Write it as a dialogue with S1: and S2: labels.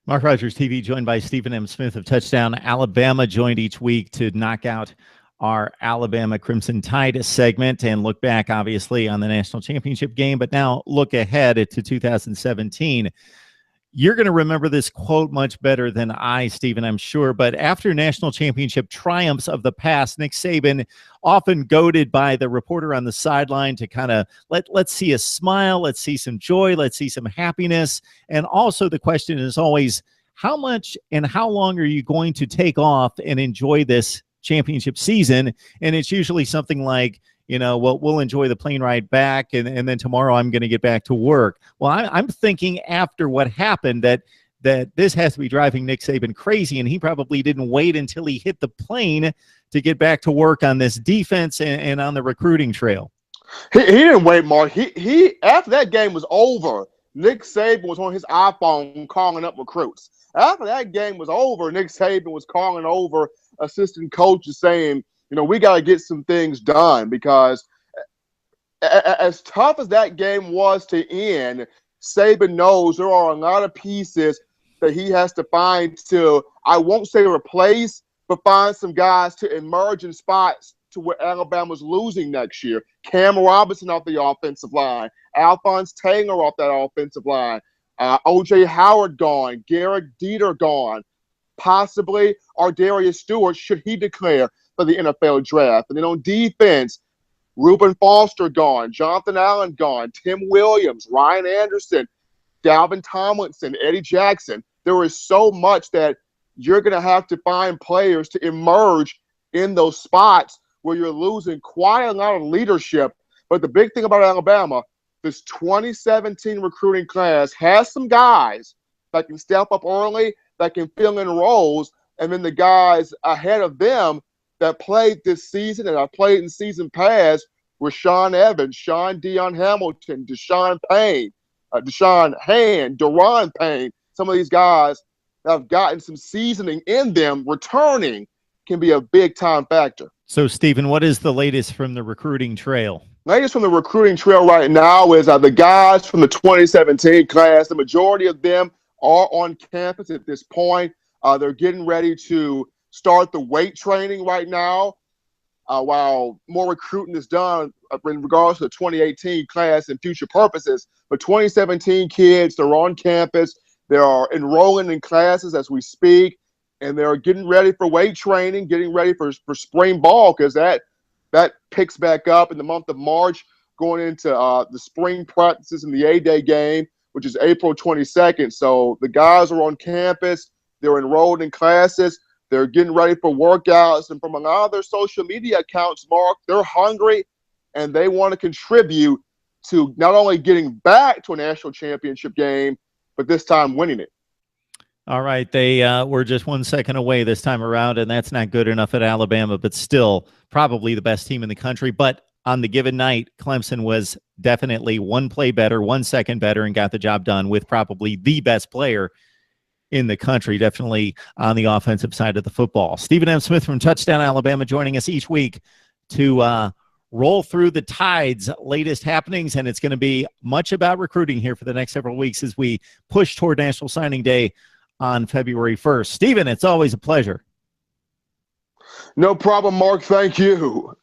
S1: Mark Rogers TV, joined by Stephen M. Smith of Touchdown Alabama, joined each week to knock out our Alabama Crimson Tide segment and look back, obviously, on the national championship game, but now look ahead to 2017. You're going to remember this quote much better than I, Stephen, I'm sure. But after national championship triumphs of the past, Nick Saban, often goaded by the reporter on the sideline to kind of let's see a smile, let's see some joy, let's see some happiness. And also the question is always, how much and how long are you going to take off and enjoy this championship season? And it's usually something like, well, we'll enjoy the plane ride back, and then tomorrow I'm going to get back to work. Well, I'm thinking after what happened that this has to be driving Nick Saban crazy, and he probably didn't wait until he hit the plane to get back to work on this defense and on the recruiting trail.
S2: He didn't wait, Mark. He after that game was over, Nick Saban was on his iPhone calling up recruits. After that game was over, Nick Saban was calling over assistant coaches saying, we got to get some things done, because as tough as that game was to end, Saban knows there are a lot of pieces that he has to find to, I won't say replace, but find some guys to emerge in spots to where Alabama's losing next year. Cam Robinson off the offensive line, Alphonse Taylor off that offensive line, O.J. Howard gone, Garrett Dieter gone, possibly Ardarius Stewart, should he declare for the NFL draft. And then on defense, Reuben Foster gone, Jonathan Allen gone, Tim Williams, Ryan Anderson, Dalvin Tomlinson, Eddie Jackson. There is so much that you're going to have to find players to emerge in those spots where you're losing quite a lot of leadership. But the big thing about Alabama, this 2017 recruiting class has some guys that can step up early, that can fill in roles, and then the guys ahead of them that played this season and have played in season past were Sean Evans, Sean Dion Hamilton, Deshaun Payne, Deshaun Hand, Deron Payne. Some of these guys have gotten some seasoning in them. Returning can be a big-time factor.
S1: So, Stephen, what is the latest from the recruiting trail?
S2: Latest from the recruiting trail right now is the guys from the 2017 class. The majority of them are on campus at this point. They're getting ready to start the weight training right now, while more recruiting is done in regards to the 2018 class and future purposes. But 2017 kids, they're on campus. They are enrolling in classes as we speak, and they're getting ready for weight training, getting ready for spring ball, because that picks back up in the month of March, going into the spring practices and the A-Day game, which is April 22nd. So the guys are on campus. They're enrolled in classes. They're getting ready for workouts. And from a lot of their social media accounts, Mark, they're hungry, and they want to contribute to not only getting back to a national championship game, but this time winning it.
S1: All right. They were just 1 second away this time around, and that's not good enough at Alabama, but still probably the best team in the country. But on the given night, Clemson was definitely 1 play better, 1 second better, and got the job done with probably the best player in the country, definitely on the offensive side of the football. Stephen M. Smith from Touchdown Alabama joining us each week to roll through the Tide's latest happenings, and it's going to be much about recruiting here for the next several weeks as we push toward National Signing Day on February 1st. Stephen, it's always a pleasure.
S2: No problem, Mark. Thank you.